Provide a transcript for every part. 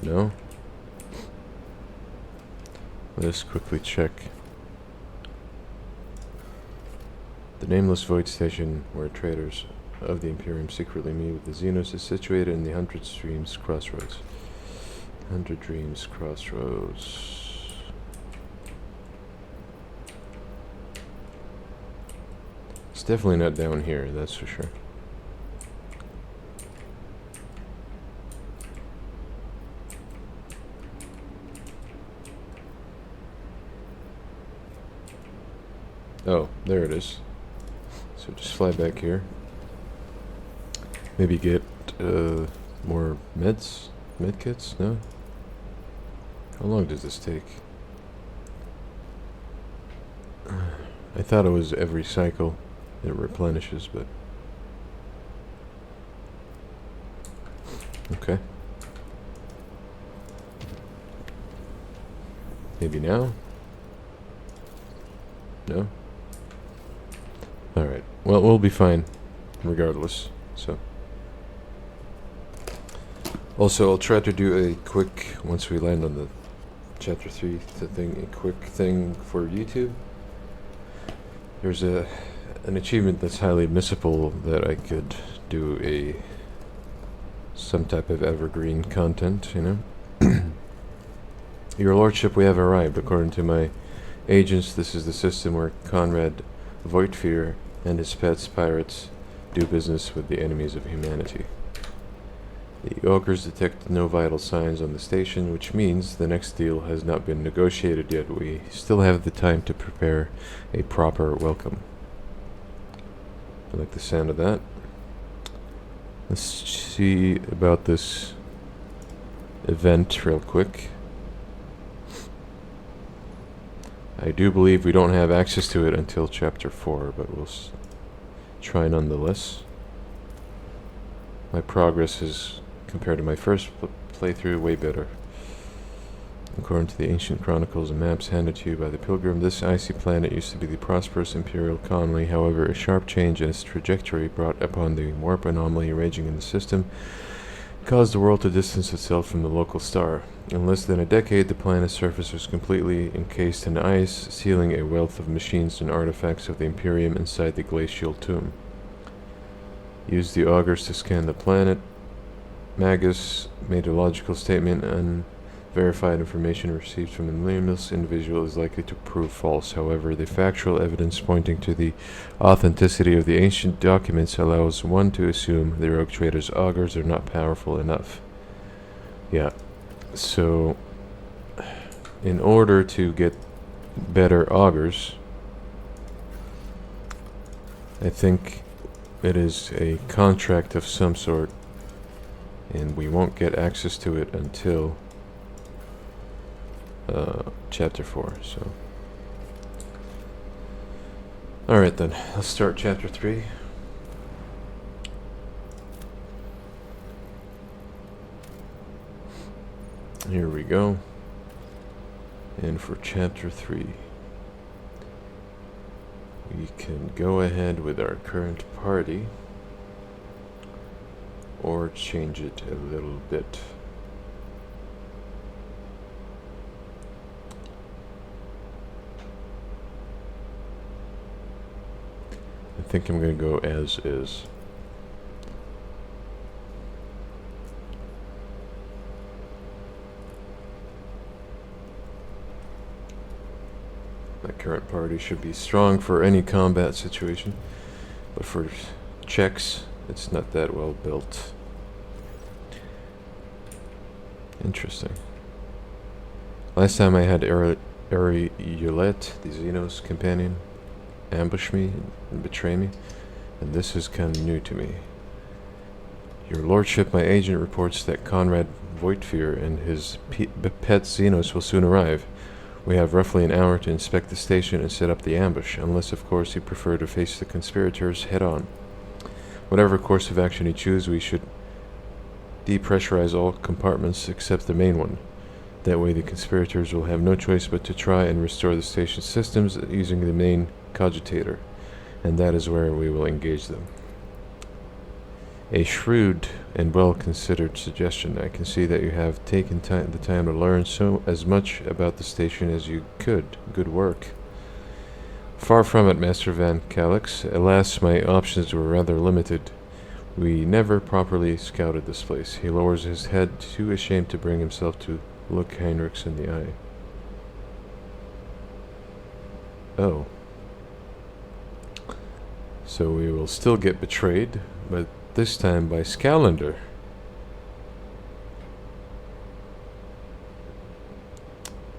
No? Let's quickly check. The nameless void station where traders of the Imperium secretly meet with the Xenos is situated in the 100 Dreams Crossroads. 100 Dreams Crossroads. It's definitely not down here, that's for sure. Oh, there it is. So just fly back here. Maybe get more meds? Med kits? No? How long does this take? I thought it was every cycle it replenishes, but... Okay. Maybe now? No? Alright. Well, we'll be fine regardless, so... Also, I'll try to do a quick, once we land on the chapter 3 thing, a quick thing for YouTube. There's an achievement that's highly missable that I could do some type of evergreen content, you know? Your Lordship, we have arrived. According to my agents, this is the system where Conrad Voigtfear and his pets, pirates, do business with the enemies of humanity. The augurs detect no vital signs on the station, which means the next deal has not been negotiated yet. We still have the time to prepare a proper welcome. I like the sound of that. Let's see about this event real quick. I do believe we don't have access to it until chapter 4, but we'll try nonetheless. My progress is, compared to my first playthrough, way better. According to the ancient chronicles and maps handed to you by the pilgrim, this icy planet used to be the prosperous imperial colony. However, a sharp change in its trajectory brought upon the warp anomaly raging in the system caused the world to distance itself from the local star. In less than a decade, the planet's surface was completely encased in ice, sealing a wealth of machines and artifacts of the Imperium inside the glacial tomb. Use the augurs to scan the planet. Magus made a logical statement, and verified information received from a nameless individual is likely to prove false. However, the factual evidence pointing to the authenticity of the ancient documents allows one to assume the rogue trader's augurs are not powerful enough. Yeah, so in order to get better augurs, I think it is a contract of some sort, and we won't get access to it until chapter 4, so... Alright then, let's start chapter 3. Here we go. And for chapter 3, we can go ahead with our current party, or change it a little bit. I think I'm going to go as is. My current party should be strong for any combat situation, but for checks, it's not that well built. Interesting. Last time I had Ariulet, the Xenos companion, ambush me and betray me, and this is kind of new to me. Your Lordship, my agent reports that Conrad Voigtfear and his pet Xenos will soon arrive. We have roughly an hour to inspect the station and set up the ambush, unless of course you prefer to face the conspirators head-on. Whatever course of action you choose, we should depressurize all compartments except the main one. That way the conspirators will have no choice but to try and restore the station's systems using the main cogitator, and that is where we will engage them. A shrewd and well-considered suggestion. I can see that you have taken the time to learn as much about the station as you could. Good work. Far from it, Master Van Calix. Alas, my options were rather limited. We never properly scouted this place. He lowers his head, too ashamed to bring himself to look Heinrichs in the eye. Oh. So we will still get betrayed, but this time by Scalander.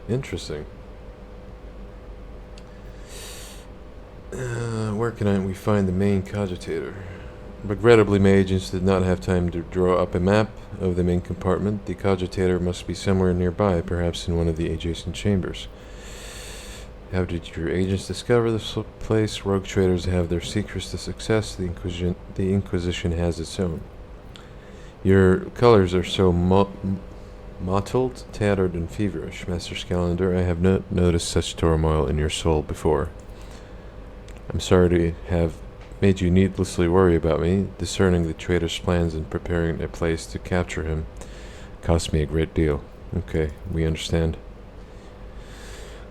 Interesting. Where can we find the main cogitator? Regrettably, my agents did not have time to draw up a map of the main compartment. The cogitator must be somewhere nearby, perhaps in one of the adjacent chambers. How did your agents discover this place? Rogue traders have their secrets to success. The Inquisition has its own. Your colors are so mottled, tattered, and feverish, Master Scalander. I have not noticed such turmoil in your soul before. I'm sorry to have made you needlessly worry about me. Discerning the traitor's plans and preparing a place to capture him cost me a great deal. Okay, we understand.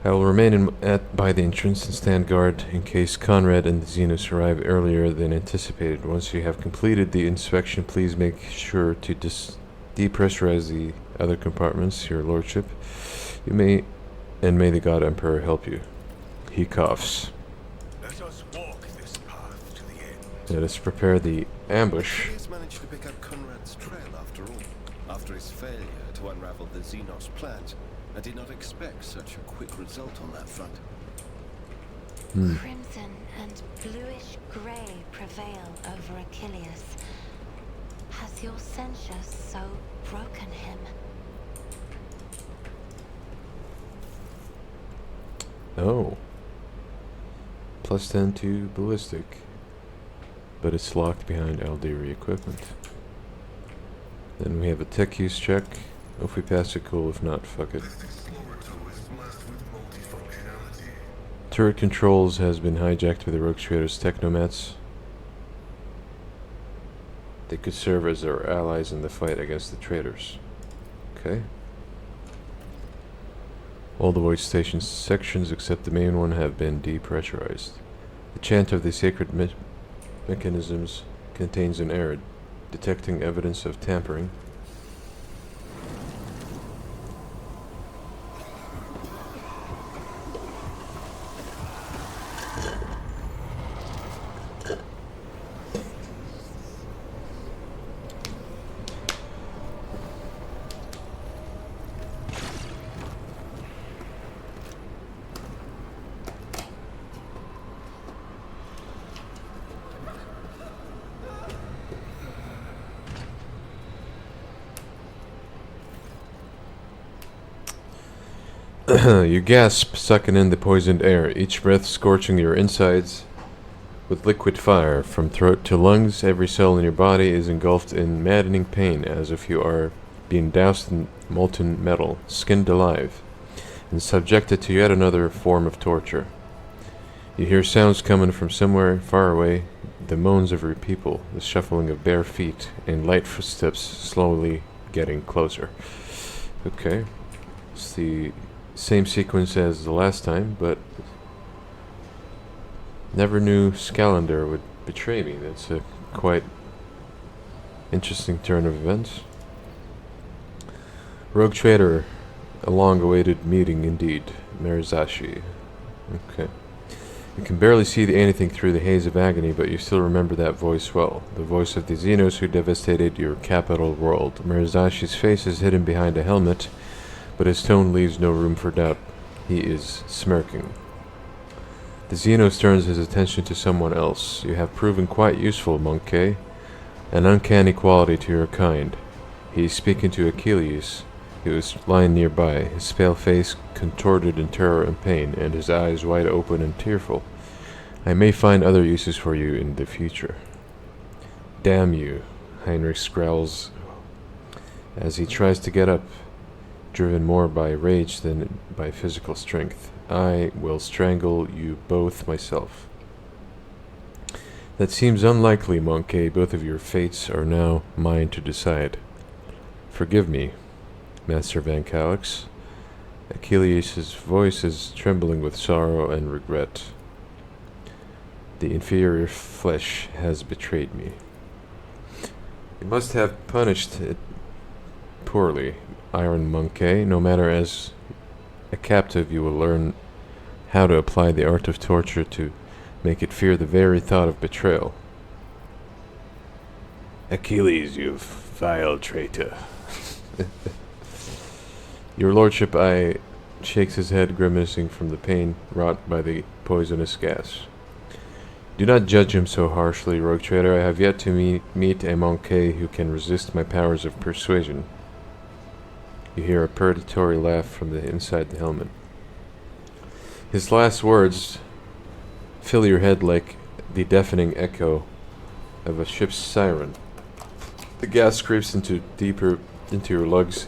I will remain by the entrance and stand guard in case Conrad and the Xenos arrive earlier than anticipated. Once you have completed the inspection, please make sure to depressurize the other compartments, your lordship. May the God Emperor help you. He coughs. Let us walk this path to the end. Let us prepare the ambush. He's managed to pick up Conrad's trail after all. After his failure to unravel the Xenos plans, I did not expect such a quick result on that front. Crimson and bluish grey prevail over Achilles. Has your censure so broken him? Oh. Plus 10 to ballistic. But it's locked behind Alderi equipment. Then we have a tech use check. If we pass it, cool. If not, fuck it. Turret controls has been hijacked by the Rogue Traders' Technomats. They could serve as our allies in the fight against the traitors. Okay. All the void station sections except the main one have been depressurized. The chant of the sacred mechanisms contains an error, detecting evidence of tampering. You gasp, sucking in the poisoned air, each breath scorching your insides with liquid fire. From throat to lungs, every cell in your body is engulfed in maddening pain, as if you are being doused in molten metal, skinned alive, and subjected to yet another form of torture. You hear sounds coming from somewhere far away, the moans of your people, the shuffling of bare feet, and light footsteps slowly getting closer. Okay. It's the same sequence as the last time, but never knew Scalander would betray me. That's a quite interesting turn of events. Rogue Trader, a long-awaited meeting indeed. Marizashi. Okay. You can barely see anything through the haze of agony, but you still remember that voice well. The voice of the Xenos who devastated your capital world. Marizashi's face is hidden behind a helmet, but his tone leaves no room for doubt. He is smirking. The Xenos turns his attention to someone else. You have proven quite useful, Monkey. An uncanny quality to your kind. He is speaking to Achilles, who is lying nearby, his pale face contorted in terror and pain, and his eyes wide open and tearful. I may find other uses for you in the future. Damn you, Heinrich growls as he tries to get up, driven more by rage than by physical strength. I will strangle you both myself. That seems unlikely, Monkey. Both of your fates are now mine to decide. Forgive me, Master Van Calix. Achilles' voice is trembling with sorrow and regret. The inferior flesh has betrayed me. You must have punished it poorly, Iron Monkey. No matter as a captive, you will learn how to apply the art of torture to make it fear the very thought of betrayal. Achilles, you vile traitor. Your lordship, I shakes his head, grimacing from the pain wrought by the poisonous gas. Do not judge him so harshly, rogue trader. I have yet to meet a Monkey who can resist my powers of persuasion. You hear a predatory laugh from inside the helmet. His last words fill your head like the deafening echo of a ship's siren. The gas creeps deeper into your lungs,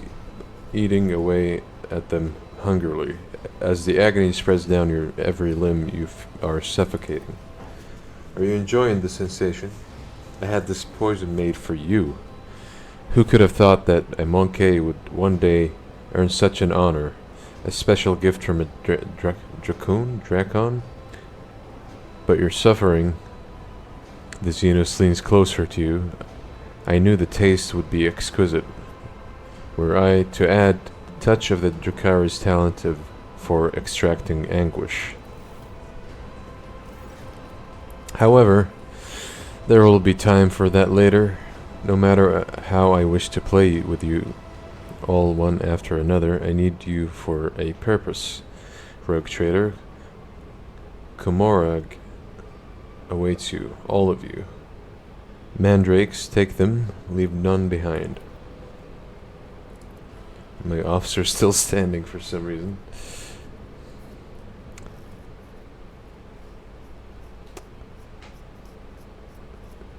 eating away at them hungrily. As the agony spreads down your every limb, you are suffocating. Are you enjoying the sensation? I had this poison made for you. Who could have thought that a Monkey would one day earn such an honor? A special gift from a Dracon? But you're suffering. The Xenos leans closer to you. I knew the taste would be exquisite. Were I to add touch of the Drakari's talent for extracting anguish. However, there will be time for that later. No matter how I wish to play with you all one after another, I need you for a purpose. Rogue trader, Komorag awaits you, all of you. Mandrakes, take them, leave none behind. My officer's still standing for some reason.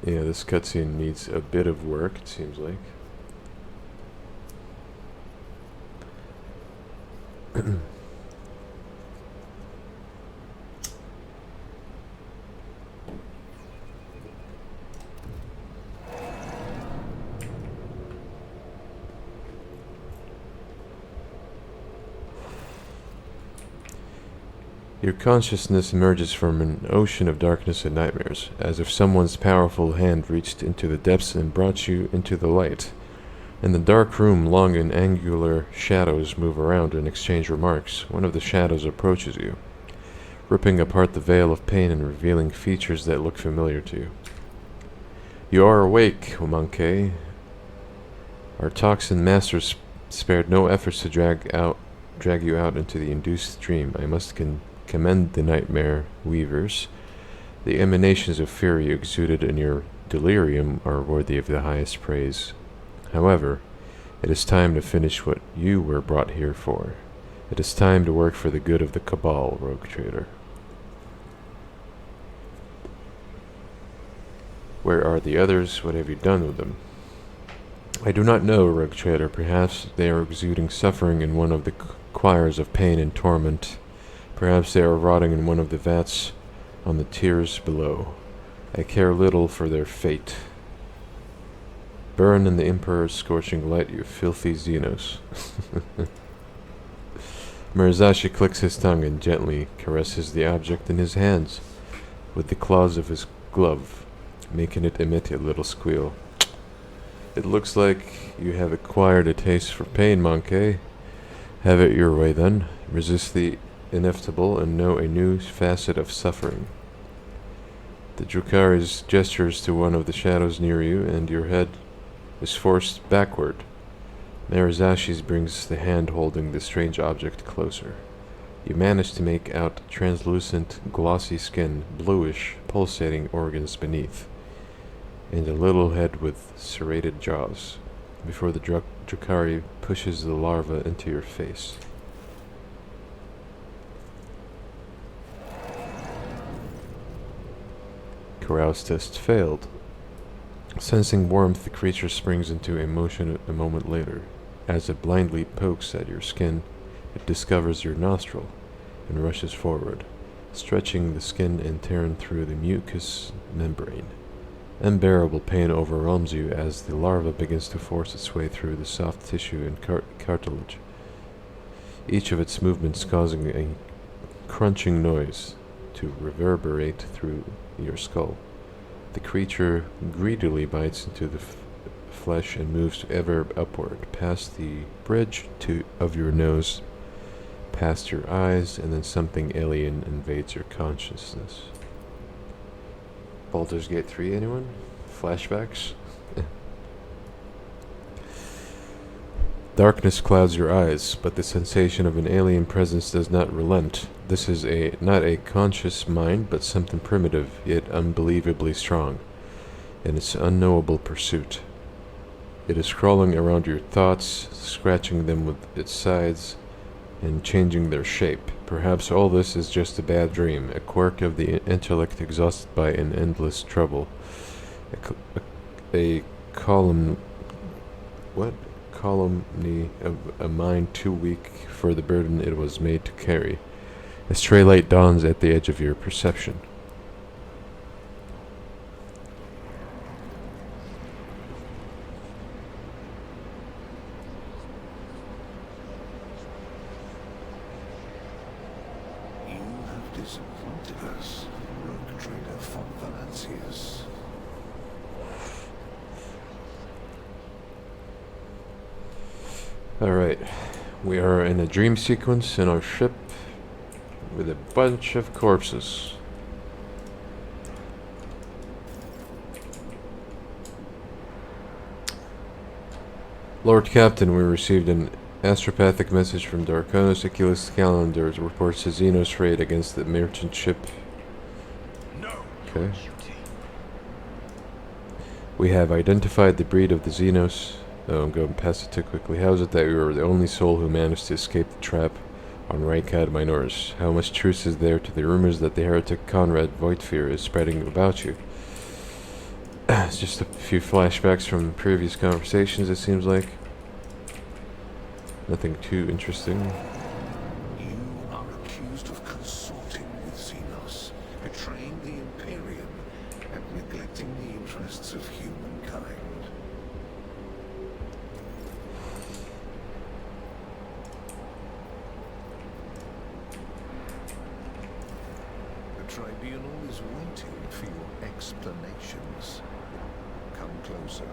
Yeah, this cutscene needs a bit of work, it seems like. Your consciousness emerges from an ocean of darkness and nightmares, as if someone's powerful hand reached into the depths and brought you into the light. In the dark room, long and angular shadows move around and exchange remarks. One of the shadows approaches you, ripping apart the veil of pain and revealing features that look familiar to you. You are awake, Monkey. Our toxin masters spared no efforts to drag you out into the induced dream. I must commend the nightmare weavers. The emanations of fury exuded in your delirium are worthy of the highest praise. However, it is time to finish what you were brought here for. It is time to work for the good of the Cabal, rogue trader. Where are the others? What have you done with them? I do not know, rogue trader. Perhaps they are exuding suffering in one of the choirs of pain and torment. Perhaps they are rotting in one of the vats on the tiers below. I care little for their fate. Burn in the Emperor's scorching light, you filthy Xenos. Murasashi clicks his tongue and gently caresses the object in his hands with the claws of his glove, making it emit a little squeal. It looks like you have acquired a taste for pain, Monkey. Have it your way then. Resist the inevitable and know a new facet of suffering. The Drukari's gestures to one of the shadows near you, and your head is forced backward. Murasashi's brings the hand holding the strange object closer. You manage to make out translucent, glossy skin, bluish, pulsating organs beneath, and a little head with serrated jaws, before the Drukari pushes the larva into your face. Carouse test failed. Sensing warmth, the creature springs into motion a moment later. As it blindly pokes at your skin, it discovers your nostril and rushes forward. stretching the skin and tearing through the mucous membrane. Unbearable pain overwhelms you as the larva begins to force its way through the soft tissue and cartilage, each of its movements causing a crunching noise to reverberate through your skull. The creature greedily bites into the flesh and moves ever upward, past the bridge of your nose, past your eyes, and then something alien invades your consciousness. Baldur's Gate 3, anyone? Flashbacks? Darkness clouds your eyes, but the sensation of an alien presence does not relent. This is not a conscious mind, but something primitive, yet unbelievably strong, in its unknowable pursuit. It is crawling around your thoughts, scratching them with its sides, and changing their shape. Perhaps all this is just a bad dream, a quirk of the intellect exhausted by an endless trouble. A column... What? Columny of a mind too weak for the burden it was made to carry. A stray light dawns at the edge of your perception. You have disappointed us, rogue trader von Valancius. Alright, we are in a dream sequence in our ship with a bunch of corpses. Lord Captain, we received an astropathic message from Darkonos Achilles Calendar. Reports a Xenos raid against the merchant ship. No. Okay. We have identified the breed of the Xenos. Oh, I'm going past it too quickly. How is it that we were the only soul who managed to escape the trap on Rykad Minors? How much truth is there to the rumors that the heretic Conrad Voigtfear is spreading about you? It's just a few flashbacks from previous conversations, it seems like. Nothing too interesting. You are accused of consorting with Xenos, betraying the Imperium, and neglecting the interests of humankind. The tribunal is waiting for your explanations. Come closer.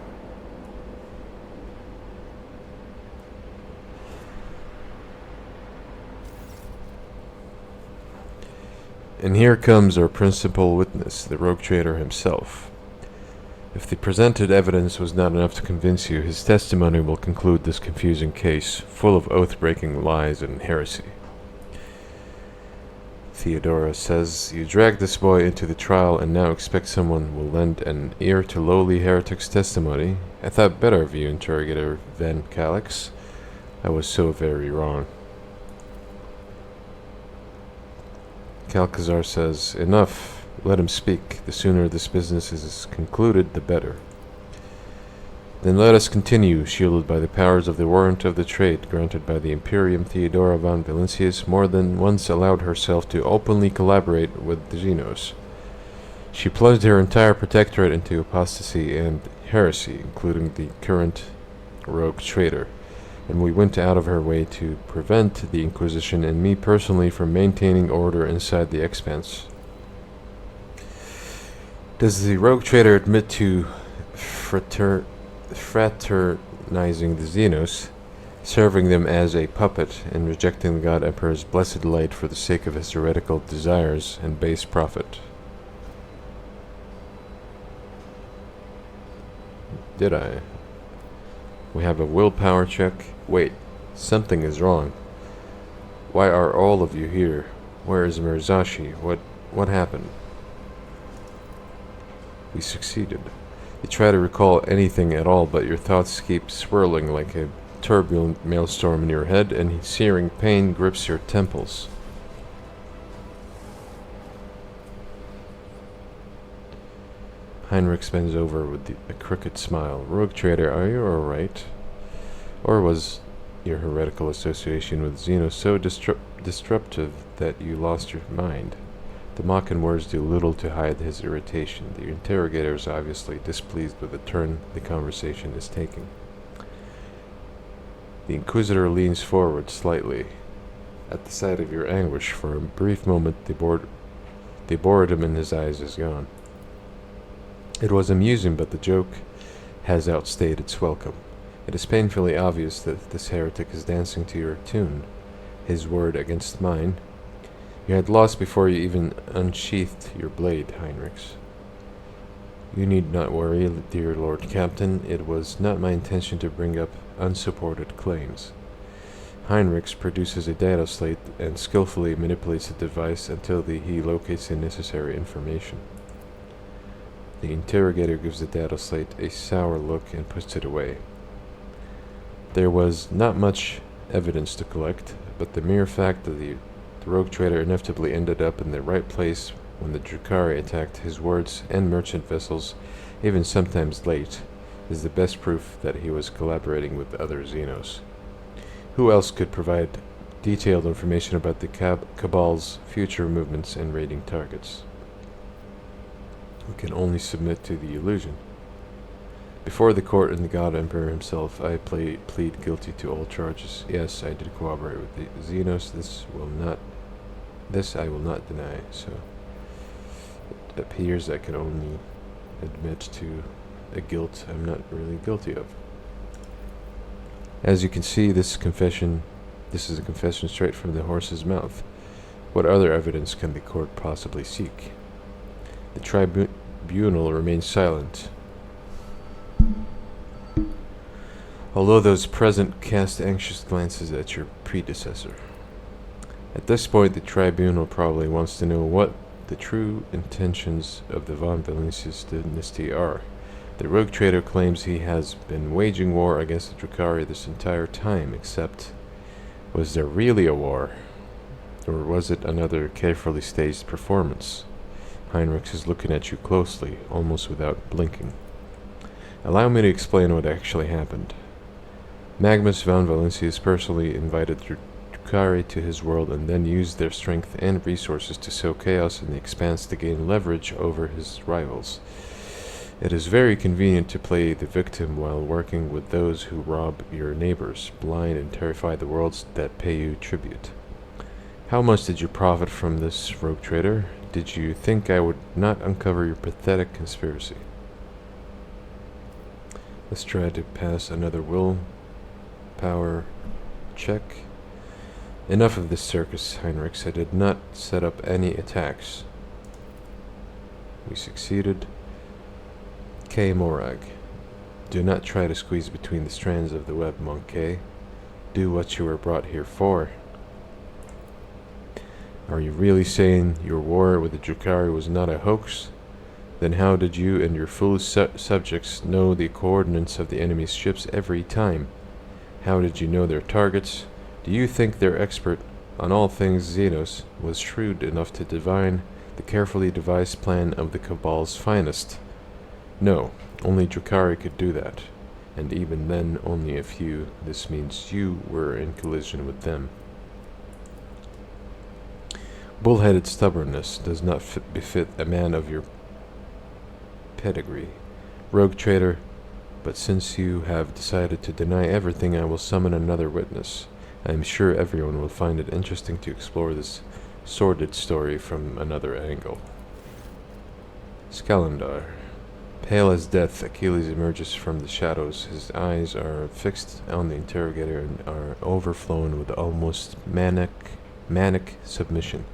And here comes our principal witness, the rogue trader himself. If the presented evidence was not enough to convince you, his testimony will conclude this confusing case, full of oath-breaking lies and heresy. Theodora says, "You dragged this boy into the trial and now expect someone will lend an ear to lowly heretic's testimony. I thought better of you, Interrogator Van Calix. I was so very wrong." Calcazar says, "Enough. Let him speak. The sooner this business is concluded, the better." "Then let us continue." Shielded by the powers of the warrant of the trade granted by the Imperium, Theodora von Valancius more than once allowed herself to openly collaborate with the Xenos. She plunged her entire protectorate into apostasy and heresy, including the current rogue trader, and we went out of her way to prevent the Inquisition and me personally from maintaining order inside the Expanse. Does the rogue trader admit to fraternizing the Xenos, serving them as a puppet, and rejecting the God Emperor's blessed light for the sake of his heretical desires and base profit? Did I? We have a willpower check. Wait, something is wrong. Why are all of you here? Where is Murzashi? What happened? We succeeded. You try to recall anything at all, but your thoughts keep swirling like a turbulent maelstrom in your head, and searing pain grips your temples. Heinrich bends over with a crooked smile. "Rogue trader, are you alright? Or was your heretical association with Xenos so disruptive that you lost your mind?" The mocking words do little to hide his irritation. The interrogator is obviously displeased with the turn the conversation is taking. The Inquisitor leans forward slightly. At the sight of your anguish, for a brief moment, the boredom in his eyes is gone. It was amusing, but the joke has outstayed its welcome. It is painfully obvious that this heretic is dancing to your tune, his word against mine. You had lost before you even unsheathed your blade, Heinrichs. You need not worry, dear Lord Captain. It was not my intention to bring up unsupported claims. Heinrichs produces a data slate and skillfully manipulates the device until he locates the necessary information. The interrogator gives the data slate a sour look and puts it away. There was not much evidence to collect, but the mere fact that the rogue trader inevitably ended up in the right place when the Drukhari attacked his wards and merchant vessels, even sometimes late, is the best proof that he was collaborating with other Xenos. Who else could provide detailed information about the Cabal's future movements and raiding targets? We can only submit to the illusion. Before the court and the God Emperor himself, I plead guilty to all charges. Yes, I did cooperate with the Xenos. This I will not deny. So it appears I can only admit to a guilt I'm not really guilty of. As you can see, this is a confession straight from the horse's mouth. What other evidence can the court possibly seek? The tribunal remains silent, although those present cast anxious glances at your predecessor. At this point, the tribunal probably wants to know what the true intentions of the von Valentius dynasty are. The rogue trader claims he has been waging war against the Drukhari this entire time, except, was there really a war? Or was it another carefully staged performance? Heinrichs is looking at you closely, almost without blinking. Allow me to explain what actually happened. Magnus von Valentius personally invited Drukhari to his world and then used their strength and resources to sow chaos in the expanse to gain leverage over his rivals. It is very convenient to play the victim while working with those who rob your neighbors, blind and terrify the worlds that pay you tribute. How much did you profit from this, rogue trader? Did you think I would not uncover your pathetic conspiracy? Let's try to pass another willpower check. Enough of this circus, Heinrichs. I did not set up any attacks. We succeeded. K. Morag. Do not try to squeeze between the strands of the web, Monk K. Do what you were brought here for. Are you really saying your war with the Drukhari was not a hoax? Then how did you and your foolish subjects know the coordinates of the enemy's ships every time? How did you know their targets? Do you think their expert on all things Xenos was shrewd enough to divine the carefully devised plan of the Cabal's finest? No, only Drukhari could do that, and even then only a few. This means you were in collision with them. Bullheaded stubbornness does not befit a man of your pedigree, rogue trader, but since you have decided to deny everything, I will summon another witness. I am sure everyone will find it interesting to explore this sordid story from another angle. Skalandar. Pale as death, Achilles emerges from the shadows. His eyes are fixed on the interrogator and are overflowing with almost manic submission.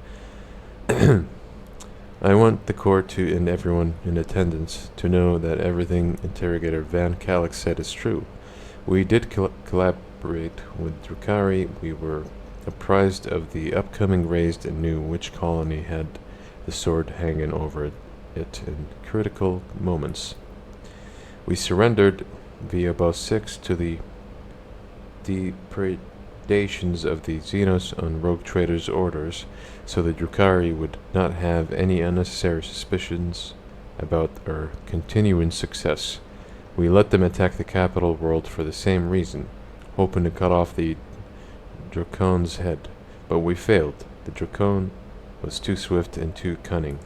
I want the court and everyone in attendance to know that everything Interrogator Van Calix said is true. We did collaborate with Drukhari. We were apprised of the upcoming raids and knew which colony had the sword hanging over it in critical moments. We surrendered via Bus 6 to the depredations of the Xenos on rogue traders' orders, so the Drukhari would not have any unnecessary suspicions about our continuing success. We let them attack the capital world for the same reason, hoping to cut off the Dracon's head, but we failed. The Dracon was too swift and too cunning.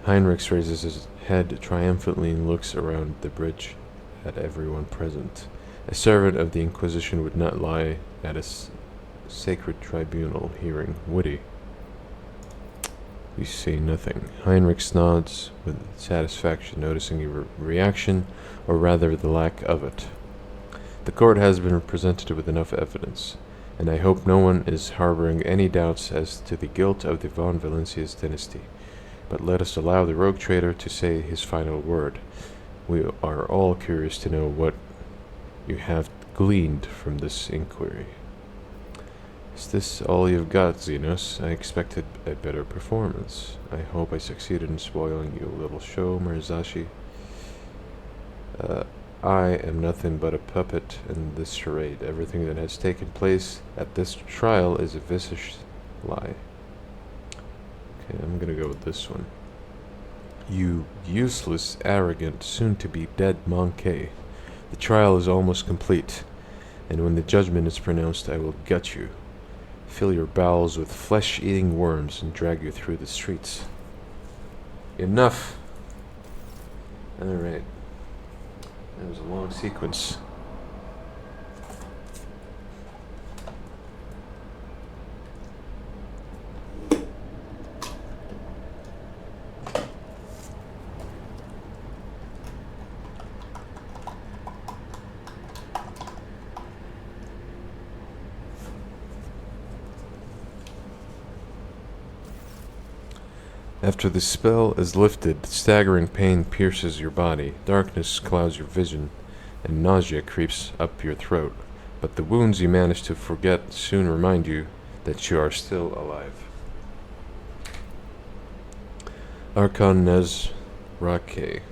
Heinrich raises his head triumphantly and looks around the bridge at everyone present. A servant of the Inquisition would not lie at a sacred tribunal hearing, would he? You say nothing. Heinrich nods with satisfaction, noticing your reaction, or rather the lack of it. The court has been presented with enough evidence, and I hope no one is harboring any doubts as to the guilt of the von Valencia's dynasty. But let us allow the rogue traitor to say his final word. We are all curious to know what you have gleaned from this inquiry. Is this all you've got, Xenos? I expected a better performance. I hope I succeeded in spoiling you a little show, Murasashi. I am nothing but a puppet in this charade. Everything that has taken place at this trial is a vicious lie. Okay, I'm gonna go with this one. You useless, arrogant, soon-to-be-dead Monkey. The trial is almost complete, and when the judgment is pronounced, I will gut you, fill your bowels with flesh-eating worms, and drag you through the streets. Enough! Alright. That was a long sequence. After the spell is lifted, staggering pain pierces your body, darkness clouds your vision, and nausea creeps up your throat. But the wounds you manage to forget soon remind you that you are still alive. Archon Nezrake.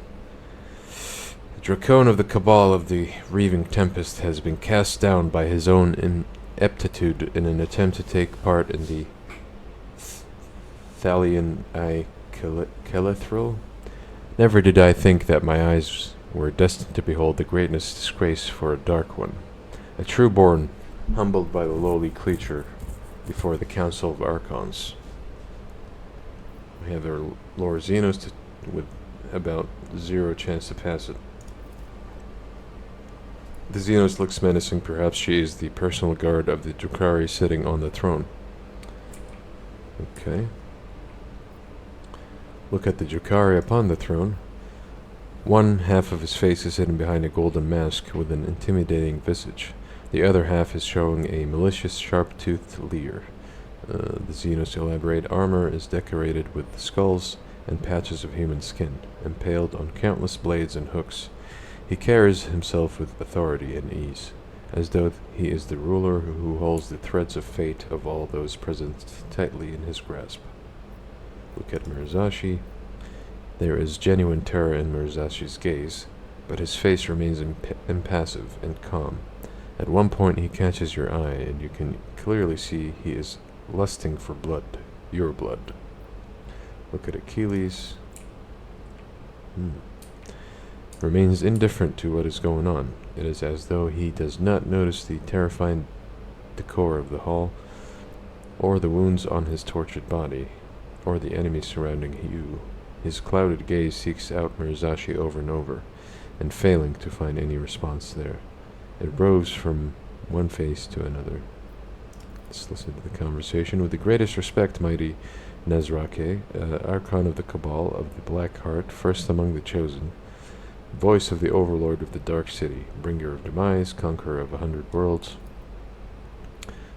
The Dracon of the Cabal of the Reaving Tempest has been cast down by his own ineptitude in an attempt to take part in the Thalian Kelethral. Never did I think that my eyes were destined to behold the greatest disgrace for a Dark One. A true-born, humbled by the lowly creature before the Council of Archons. We have our Lord Xenos with about 0 chance to pass it. The Xenos looks menacing. Perhaps she is the personal guard of the Drukhari sitting on the throne. Okay. Look at the Drukhari upon the throne. One half of his face is hidden behind a golden mask with an intimidating visage. The other half is showing a malicious, sharp-toothed leer. The Xenos' elaborate armor is decorated with skulls and patches of human skin, impaled on countless blades and hooks. He carries himself with authority and ease, as though he is the ruler who holds the threads of fate of all those present tightly in his grasp. Look at Murasashi. There is genuine terror in Murasashi's gaze, but his face remains impassive and calm. At one point he catches your eye, and you can clearly see he is lusting for blood, your blood. Look at Achilles. Remains indifferent to what is going on. It is as though he does not notice the terrifying decor of the hall, or the wounds on his tortured body, or the enemies surrounding you. His clouded gaze seeks out Murasashi over and over, and failing to find any response there, it roves from one face to another. Let's listen to the conversation. With the greatest respect, mighty Nezrake, Archon of the Cabal of the Black Heart, first among the chosen, voice of the Overlord of the Dark City, bringer of demise, conqueror of 100 worlds.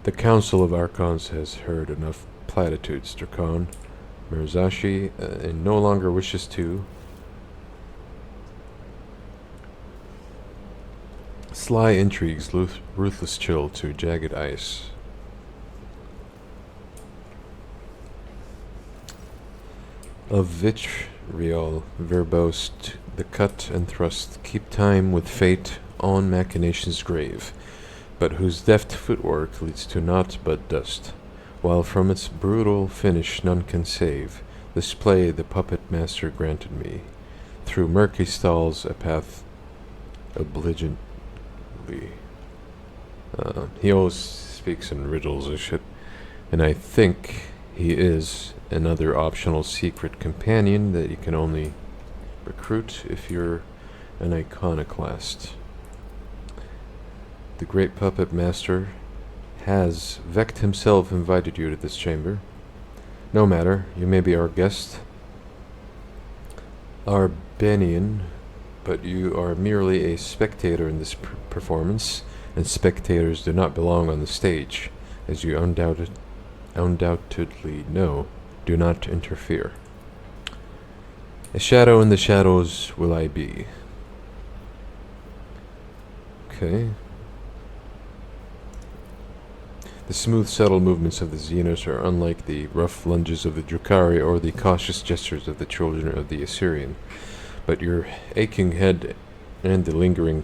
The Council of Archons has heard enough platitudes, Dracon. Murasashi and no longer wishes to sly intrigues, ruthless chill to jagged ice. Of vitriol verbose, the cut and thrust keep time with fate on machination's grave, but whose deft footwork leads to naught but dust. While from its brutal finish none can save, this play the puppet master granted me, through murky stalls a path obligingly. He always speaks in riddles and shit. And I think he is another optional secret companion that you can only recruit if you're an iconoclast. The great puppet master has Vect himself invited you to this chamber. No matter, you may be our guest, Arbenian, but you are merely a spectator in this performance, and spectators do not belong on the stage, as you undoubtedly know. Do not interfere. A shadow in the shadows will I be. Okay. The smooth, subtle movements of the Xenos are unlike the rough lunges of the Drukhari or the cautious gestures of the children of the Assyrian. But your aching head and the lingering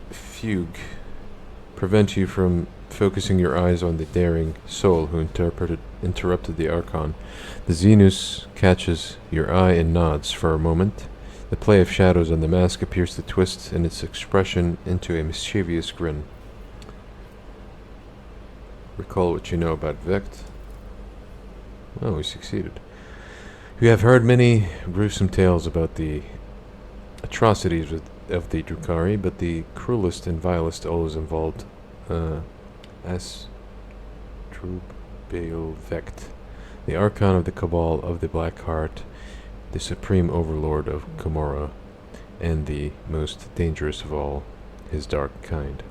fugue prevent you from focusing your eyes on the daring soul who interrupted the Archon. The Xenos catches your eye and nods for a moment. The play of shadows on the mask appears to twist in its expression into a mischievous grin. Recall what you know about Vect. Oh, we succeeded. You have heard many gruesome tales about the atrocities of the Drukhari, but the cruelest and vilest always involved Asdrubal Vect, the Archon of the Cabal of the Black Heart, the supreme overlord of Gomorrah, and the most dangerous of all his dark kind.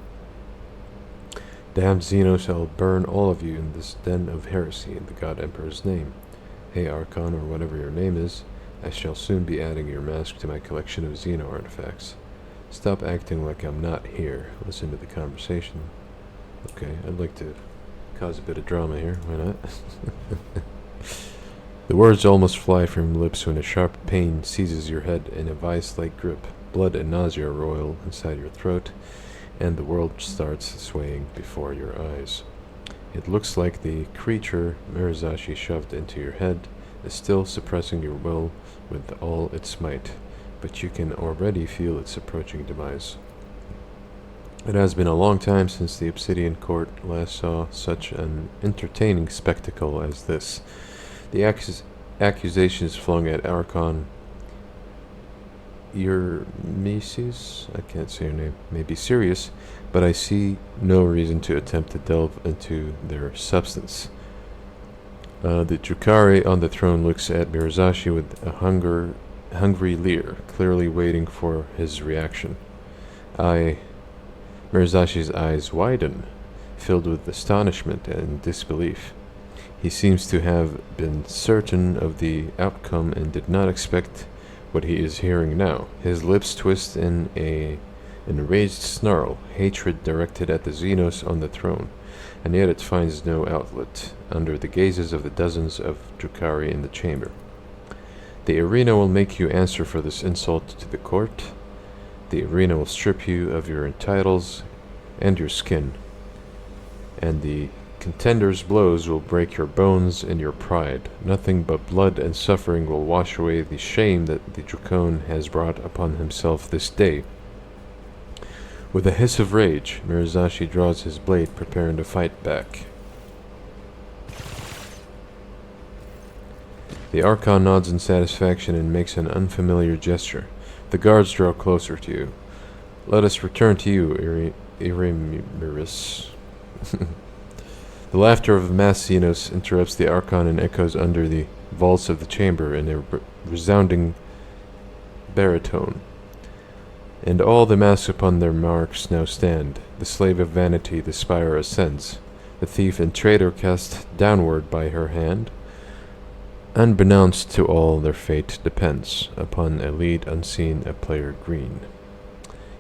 Damned Xenos, I'll burn all of you in this den of heresy in the God Emperor's name. Hey Archon, or whatever your name is, I shall soon be adding your mask to my collection of Xeno artifacts. Stop acting like I'm not here. Listen to the conversation. Okay, I'd like to cause a bit of drama here. Why not? The words almost fly from your lips when a sharp pain seizes your head in a vice-like grip. Blood and nausea roil inside your throat, and the world starts swaying before your eyes. It looks like the creature Mirazashi shoved into your head is still suppressing your will with all its might, but you can already feel its approaching demise. It has been a long time since the Obsidian Court last saw such an entertaining spectacle as this. The accusations flung at Archon Eurmesis, I can't say her name, may be serious, but I see no reason to attempt to delve into their substance. The Drukhari on the throne looks at Mirazashi with a hungry leer, clearly waiting for his reaction. Mirazashi's eyes widen, filled with astonishment and disbelief. He seems to have been certain of the outcome and did not expect what he is hearing now. His lips twist in an enraged snarl, hatred directed at the Xenos on the throne, and yet it finds no outlet under the gazes of the dozens of Drukhari in the chamber. The arena will make you answer for this insult to the court. The arena will strip you of your titles and your skin, and the contender's blows will break your bones and your pride. Nothing but blood and suffering will wash away the shame that the Dracon has brought upon himself this day. With a hiss of rage, Mirazashi draws his blade, preparing to fight back. The Archon nods in satisfaction and makes an unfamiliar gesture. The guards draw closer to you. Let us return to you, Iremiris. The laughter of mass Xenos interrupts the Archon and echoes under the vaults of the chamber in a resounding baritone. And all the masks upon their marks now stand. The slave of vanity, the spire ascends. The thief and traitor cast downward by her hand. Unbeknownst to all, their fate depends upon a lead unseen, a player green.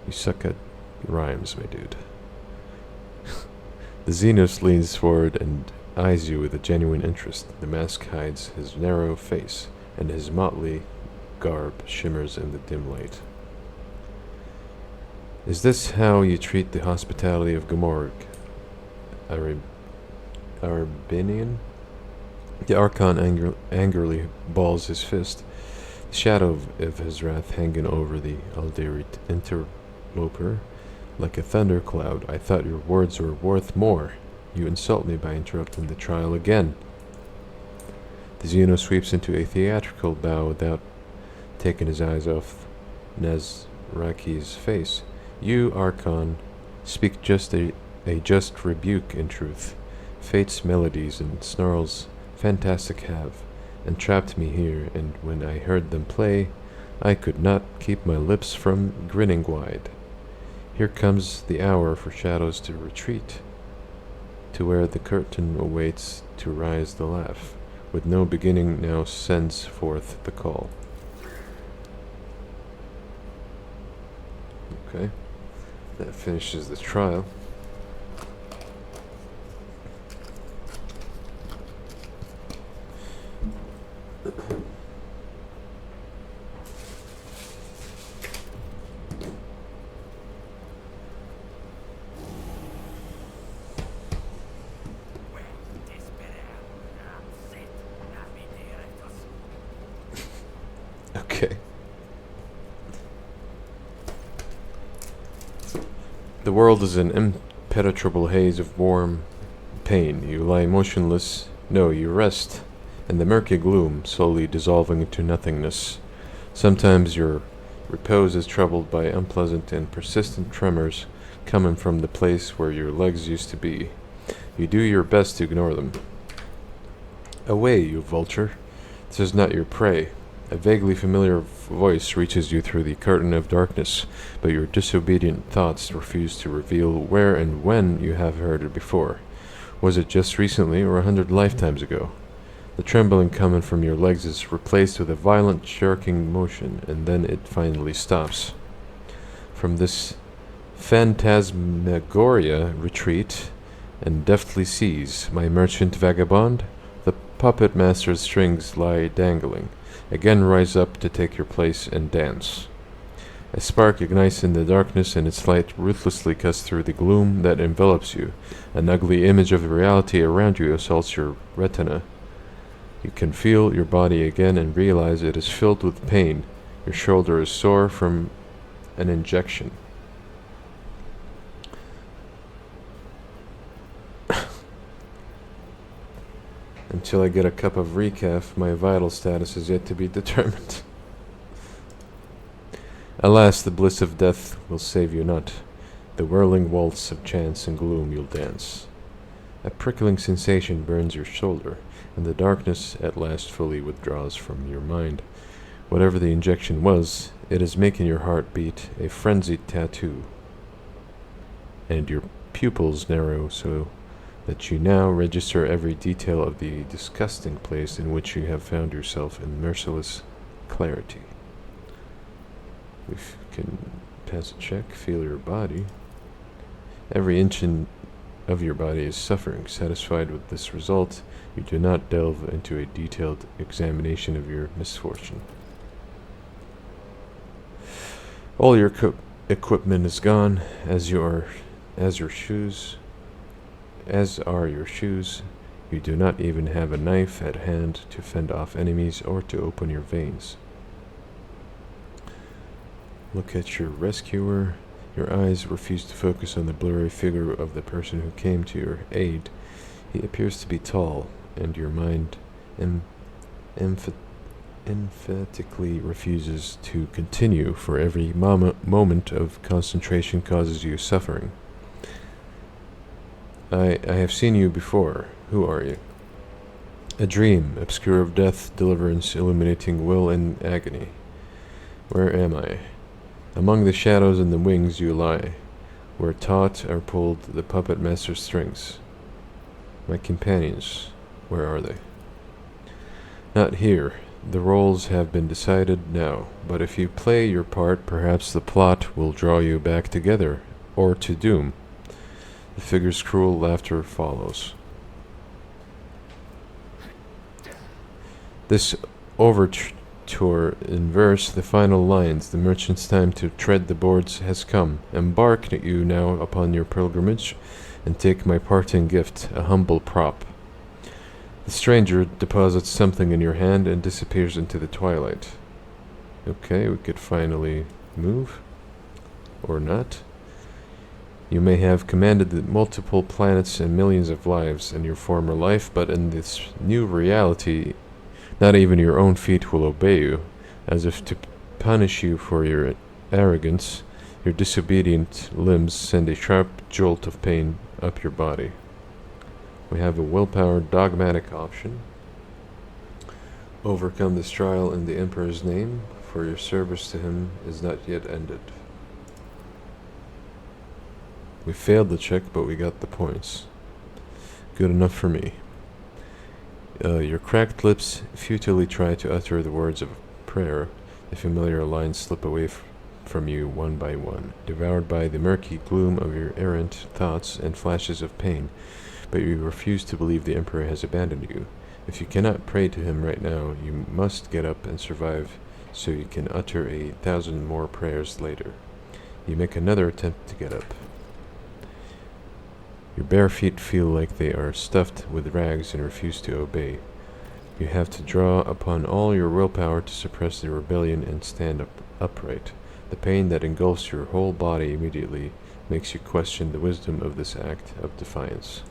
You suck at rhymes, my dude. The Xenos leans forward and eyes you with a genuine interest. The mask hides his narrow face, and his motley garb shimmers in the dim light. Is this how you treat the hospitality of Gomorrah, Arbenian? The Archon angrily balls his fist, the shadow of his wrath hanging over the Alderite interloper like a thundercloud. I thought your words were worth more. You insult me by interrupting the trial again. The Xeno sweeps into a theatrical bow without taking his eyes off Nazraki's face. You, Archon, speak just a just rebuke in truth. Fate's melodies and snarls fantastic have entrapped me here, and when I heard them play, I could not keep my lips from grinning wide. Here comes the hour for shadows to retreat, to where the curtain awaits to rise the laugh. With no beginning now sends forth the call. Okay, that finishes the trial. Okay. The world is an impenetrable haze of warm pain. You lie motionless. No, you rest in the murky gloom, slowly dissolving into nothingness. Sometimes your repose is troubled by unpleasant and persistent tremors coming from the place where your legs used to be. You do your best to ignore them. Away, you vulture. This is not your prey. A vaguely familiar voice reaches you through the curtain of darkness, but your disobedient thoughts refuse to reveal where and when you have heard it before. Was it just recently or 100 lifetimes ago? The trembling coming from your legs is replaced with a violent jerking motion, and then it finally stops. From this phantasmagoria retreat and deftly seize, my merchant vagabond. The puppet master's strings lie dangling. Again rise up to take your place and dance. A spark ignites in the darkness, and its light ruthlessly cuts through the gloom that envelops you. An ugly image of reality around you assaults your retina. You can feel your body again and realize it is filled with pain. Your shoulder is sore from an injection. Until I get a cup of recaf, my vital status is yet to be determined. Alas, the bliss of death will save you not. The whirling waltz of chance and gloom you'll dance. A prickling sensation burns your shoulder, and the darkness at last fully withdraws from your mind. Whatever the injection was, it is making your heart beat a frenzied tattoo, and your pupils narrow so that you now register every detail of the disgusting place in which you have found yourself in merciless clarity. We can pass a check, feel your body. Every inch of your body is suffering. Satisfied with this result, you do not delve into a detailed examination of your misfortune. All your equipment is gone, as are your shoes. You do not even have a knife at hand to fend off enemies or to open your veins. Look at your rescuer. Your eyes refuse to focus on the blurry figure of the person who came to your aid. He appears to be tall, and your mind emphatically refuses to continue, for every moment of concentration causes you suffering. I have seen you before. Who are you? A dream, obscure of death, deliverance, illuminating will and agony. Where am I? Among the shadows and the wings you lie, where taut are pulled the puppet master's strings. My companions, where are they? Not here. The roles have been decided now, but if you play your part, perhaps the plot will draw you back together, or to doom. The figure's cruel laughter follows. This overture in verse, the final lines, the merchant's time to tread the boards has come. Embark you now upon your pilgrimage, and take my parting gift, a humble prop. The stranger deposits something in your hand and disappears into the twilight. Okay, we could finally move. Or not. You may have commanded the multiple planets and millions of lives in your former life, but in this new reality, not even your own feet will obey you, as if to punish you for your arrogance. Your disobedient limbs send a sharp jolt of pain up your body. We have a willpower dogmatic option. Overcome this trial in the Emperor's name, for your service to him is not yet ended. We failed the check, but we got the points. Good enough for me. Your cracked lips futilely try to utter the words of prayer. The familiar lines slip away from you one by one, devoured by the murky gloom of your errant thoughts and flashes of pain. But you refuse to believe the Emperor has abandoned you. If you cannot pray to him right now, you must get up and survive so you can utter 1,000 more prayers later. You make another attempt to get up. Your bare feet feel like they are stuffed with rags and refuse to obey. You have to draw upon all your willpower to suppress the rebellion and stand upright. The pain that engulfs your whole body immediately makes you question the wisdom of this act of defiance.